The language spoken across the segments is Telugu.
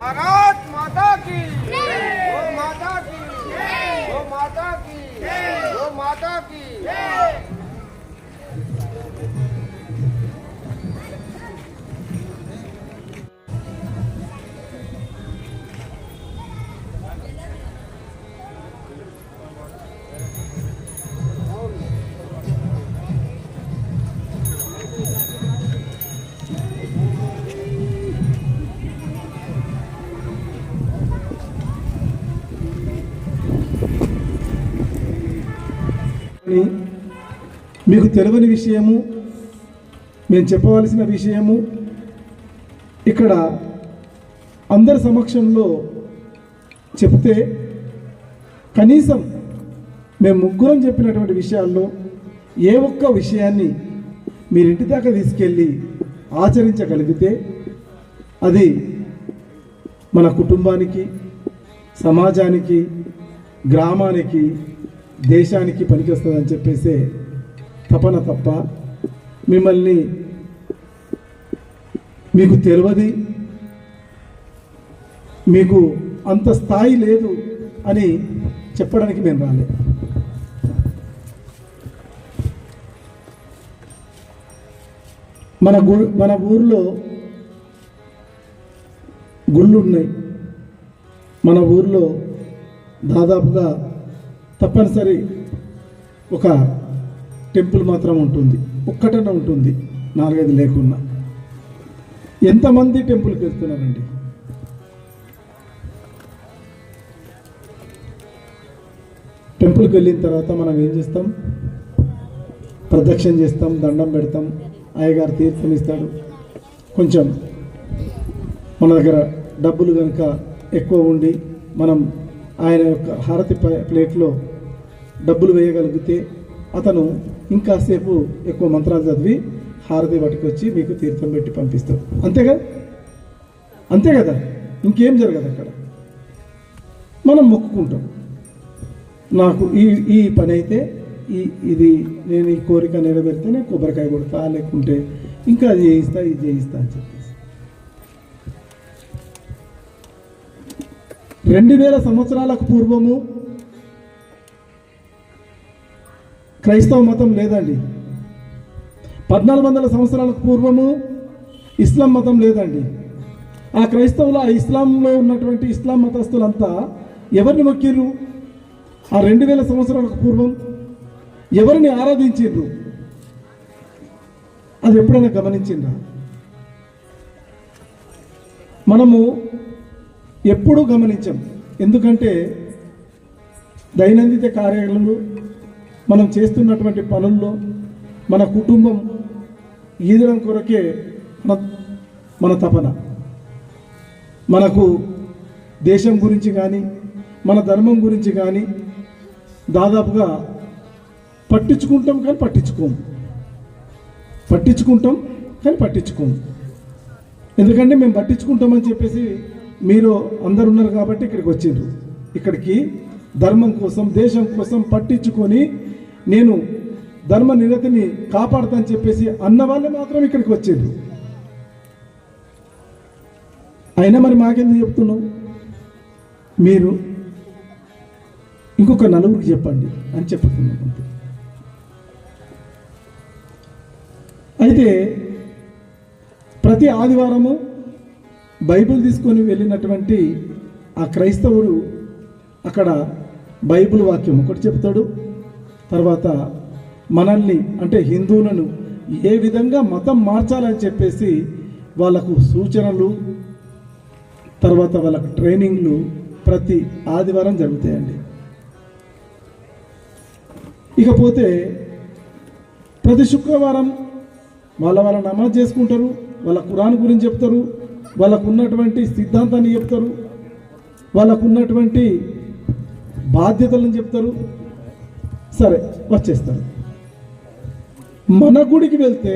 भारत माता की गौ माता की गौ माता की गौ माता की మీకు తెలియని విషయము, మేము చెప్పవలసిన విషయము ఇక్కడ అందరి సమక్షంలో చెప్తే కనీసం మేము ముగ్గురం చెప్పినటువంటి విషయాల్లో ఏ ఒక్క విషయాన్ని మీరు ఇంటి దాకా తీసుకెళ్ళి ఆచరించగలిగితే అది మన కుటుంబానికి, సమాజానికి, గ్రామానికి, దేశానికి పనికి వస్తుందని చెప్పేసి తపన తప్ప మిమ్మల్ని మీకు తెలియదు, మీకు అంత స్థాయి లేదు అని చెప్పడానికి మేము రాలేదు. మన ఊర్లో గుళ్ళు ఉన్నాయి. మన ఊర్లో దాదాపుగా తప్పనిసరి ఒక టెంపుల్ మాత్రం ఉంటుంది, ఒక్కటనే ఉంటుంది, 4-5 లేకున్నా. ఎంతమంది టెంపుల్కి వెళ్తున్నారండి? టెంపుల్కి వెళ్ళిన తర్వాత మనం ఏం చేస్తాం? ప్రదక్షిణ చేస్తాం, దండం పెడతాం, అయ్యగారు తీర్థం ఇస్తాడు. కొంచెం మన దగ్గర డబ్బులు కనుక ఎక్కువ ఉండి మనం ఆయన యొక్క హారతి ప్లేట్లో డబ్బులు వేయగలిగితే అతను ఇంకాసేపు ఎక్కువ మంత్రాలు చదివి హారతి పట్టుకొచ్చి మీకు తీర్థం పెట్టి పంపిస్తాడు. అంతే కదా, ఇంకేం జరగదు అక్కడ. మనం మొక్కుకుంటాం, నాకు ఈ పని అయితే ఇది నేను ఈ కోరిక నెరవేరితే నేను కొబ్బరికాయ కొడతా, లేకుంటే ఇంకా అది చేయిస్తా, ఇది చేయిస్తా అని చెప్పేసి. 2000 సంవత్సరాలకు పూర్వము క్రైస్తవ మతం లేదండి. 1400 సంవత్సరాలకు పూర్వము ఇస్లాం మతం లేదండి. ఆ క్రైస్తవులు, ఆ ఇస్లాంలో ఉన్నటువంటి ఇస్లాం మతస్థులంతా ఎవరిని మొక్కిర్రు? ఆ 2000 సంవత్సరాలకు పూర్వం ఎవరిని ఆరాధించిండ్రు? అది ఎప్పుడైనా గమనించిండ్రా? మనము ఎప్పుడూ గమనించాం. ఎందుకంటే దైనందిన కార్యాలను మనం చేస్తున్నటువంటి పనుల్లో మన కుటుంబం ఈదడం కొరకే మన తపన. మనకు దేశం గురించి కానీ మన ధర్మం గురించి కానీ దాదాపుగా పట్టించుకుంటాం కానీ పట్టించుకోము. ఎందుకంటే మేము పట్టించుకుంటామని చెప్పేసి మీరు అందరు ఉన్నారు కాబట్టి ఇక్కడికి వచ్చిండ్రు. ఇక్కడికి ధర్మం కోసం, దేశం కోసం పట్టించుకొని నేను ధర్మ నిరతిని కాపాడుతానని చెప్పేసి అన్న వాళ్ళే మాత్రం ఇక్కడికి వచ్చిండ్రు. అయినా మరి మాకెందుకు చెప్తున్నావు? మీరు ఇంకొక 4 చెప్పండి అని చెప్తున్నాం అంతే. అయితే ప్రతి ఆదివారము బైబిల్ తీసుకొని వెళ్ళినటువంటి ఆ క్రైస్తవుడు అక్కడ బైబిల్ వాక్యం ఒకటి చెప్తాడు, తర్వాత మనల్ని అంటే హిందువులను ఏ విధంగా మతం మార్చాలని చెప్పేసి వాళ్ళకు సూచనలు, తర్వాత వాళ్ళకు ట్రైనింగ్లు ప్రతి ఆదివారం జరుగుతాయండి. ఇకపోతే ప్రతి శుక్రవారం వాళ్ళ నమాజ్ చేసుకుంటారు, వాళ్ళ ఖురాన్ గురించి చెప్తారు, వాళ్ళకు ఉన్నటువంటి సిద్ధాంతాన్ని చెప్తారు, వాళ్ళకు ఉన్నటువంటి బాధ్యతలను చెప్తారు. సరే వచ్చేస్తారు. మన గుడికి వెళ్తే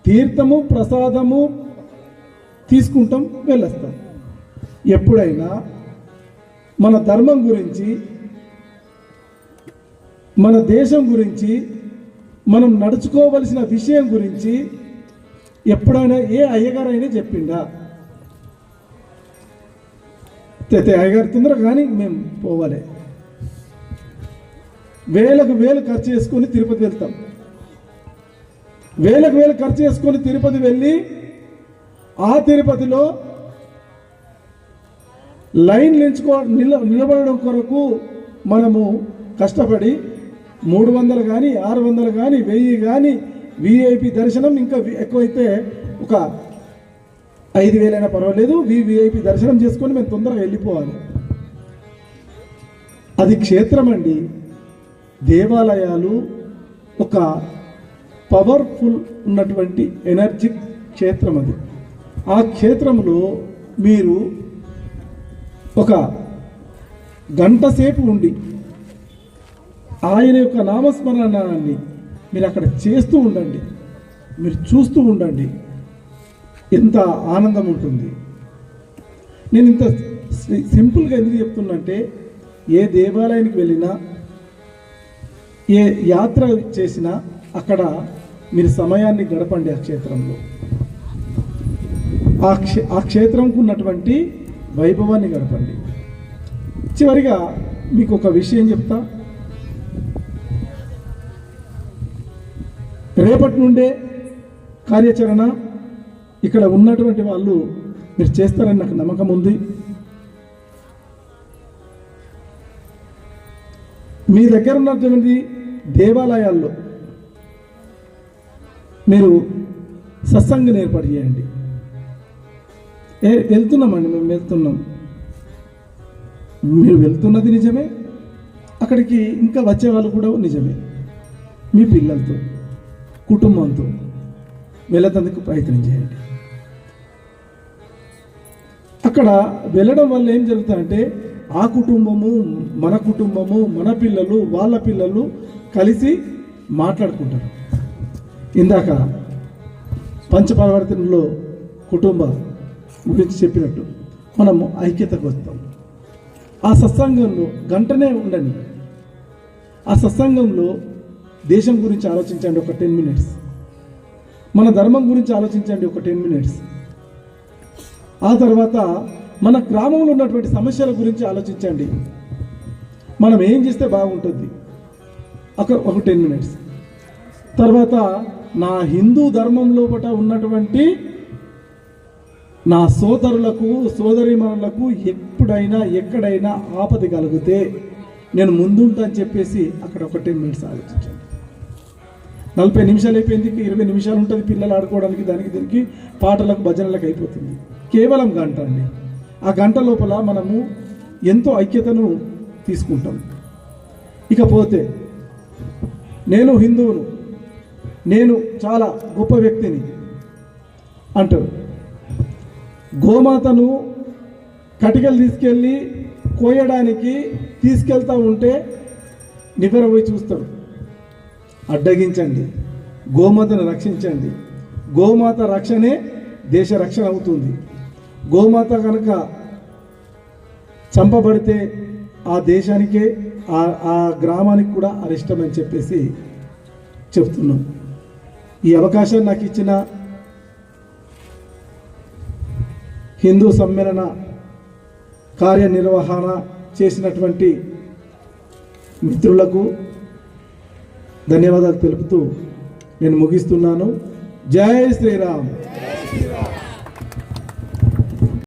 తీర్థము, ప్రసాదము తీసుకుంటాం, వెళ్ళేస్తాం. ఎప్పుడైనా మన ధర్మం గురించి, మన దేశం గురించి, మనం నడుచుకోవలసిన విషయం గురించి ఎప్పుడైనా ఏ అయ్యగారైనా చెప్పిండా? అయ్యగారు తొందరగా కానీ మేము పోవాలి. వేలకు వేలు ఖర్చు చేసుకొని తిరుపతి వెళ్తాం. వేలకు వేలు ఖర్చు చేసుకొని తిరుపతి వెళ్ళి ఆ తిరుపతిలో లైన్ నిలబడడం కొరకు మనము కష్టపడి 300 కానీ 600 కానీ 1000 కానీ విఐపి దర్శనం ఇంకా ఎక్కువైతే ఒక 5000 అయినా పర్వాలేదు విఐపి దర్శనం చేసుకొని మేము తొందరగా వెళ్ళిపోవాలి. అది క్షేత్రం అండి. దేవాలయాలు ఒక పవర్ఫుల్ ఉన్నటువంటి ఎనర్జీ క్షేత్రం. అది ఆ క్షేత్రంలో మీరు ఒక గంట సేపు ఉండి ఆయన యొక్క నామస్మరణాన్ని మీరు అక్కడ చేస్తూ ఉండండి, మీరు చూస్తూ ఉండండి, ఎంత ఆనందం ఉంటుంది. నేను ఇంత సింపుల్గా ఎందుకు చెప్తున్నా అంటే, ఏ దేవాలయానికి వెళ్ళినా ఏ యాత్ర చేసినా అక్కడ మీరు సమయాన్ని గడపండి. ఆ క్షేత్రంలో ఆ క్షేత్రంకు ఉన్నటువంటి వైభవాన్ని గడపండి. చివరిగా మీకు ఒక విషయం చెప్తా. రేపటి నుండే కార్యాచరణ ఇక్కడ ఉన్నటువంటి వాళ్ళు మీరు చేస్తారని నాకు నమ్మకం ఉంది. మీ దగ్గర ఉన్నటువంటి దేవాలయాల్లో మీరు సత్సంగం ఏర్పాటు చేయండి. వెళ్తున్నామండి, మేము వెళ్తున్నాం. మీరు వెళ్తున్నది నిజమే, అక్కడికి ఇంకా వచ్చే వాళ్ళు కూడా నిజమే. మీ పిల్లలతో కుటుంబంతో వెళ్ళేందుకు ప్రయత్నం చేయండి. అక్కడ వెళ్ళడం వల్ల ఏం జరుగుతుందంటే ఆ కుటుంబము మన కుటుంబము మన పిల్లలు వాళ్ళ పిల్లలు కలిసి మాట్లాడుకుంటారు. ఇందాక పంచపరివర్తనలో కుటుంబ గురించి చెప్పినట్టు మనము ఐక్యతకు వస్తాం. ఆ సత్సంగంలో గంటనే ఉండండి. ఆ సత్సంగంలో దేశం గురించి ఆలోచించండి ఒక 10 minutes, మన ధర్మం గురించి ఆలోచించండి ఒక 10 minutes, ఆ తర్వాత మన గ్రామంలో ఉన్నటువంటి సమస్యల గురించి ఆలోచించండి, మనం ఏం చేస్తే బాగుంటుంది ఒక 10 minutes. తర్వాత నా హిందూ ధర్మం లోపల ఉన్నటువంటి నా సోదరులకు సోదరీమణులకు ఎప్పుడైనా ఎక్కడైనా ఆపద కలిగితే నేను ముందుంటా అని చెప్పేసి అక్కడ ఒక 10 minutes ఆలోచించండి. 40 నిమిషాలు అయిపోయింది, 20 నిమిషాలు ఉంటుంది పిల్లలు ఆడుకోవడానికి, దానికి దీనికి పాటలకు భజనలకు అయిపోతుంది. కేవలం గంట అండి. ఆ గంట లోపల మనము ఎంతో ఐక్యతను తీసుకుంటాం. ఇకపోతే నేను హిందువును, నేను చాలా గొప్ప వ్యక్తిని అంటారు. గోమాతను కటికలు తీసుకెళ్ళి కోయడానికి తీసుకెళ్తూ ఉంటే నివ్వెరపోయి చూస్తాడు. అడ్డగించండి, గోమాతను రక్షించండి. గోమాత రక్షణే దేశ రక్షణ అవుతుంది. గోమాత కనుక చంపబడితే ఆ దేశానికే ఆ గ్రామానికి కూడా అరిష్టమని చెప్పేసి చెప్తున్నాం. ఈ అవకాశాన్ని నాకు ఇచ్చిన హిందూ సమ్మేళన కార్యనిర్వహణ చేసినటువంటి మిత్రులకు ధన్యవాదాలు తెలుపుతూ నేను ముగిస్తున్నాను. జై శ్రీరామ్.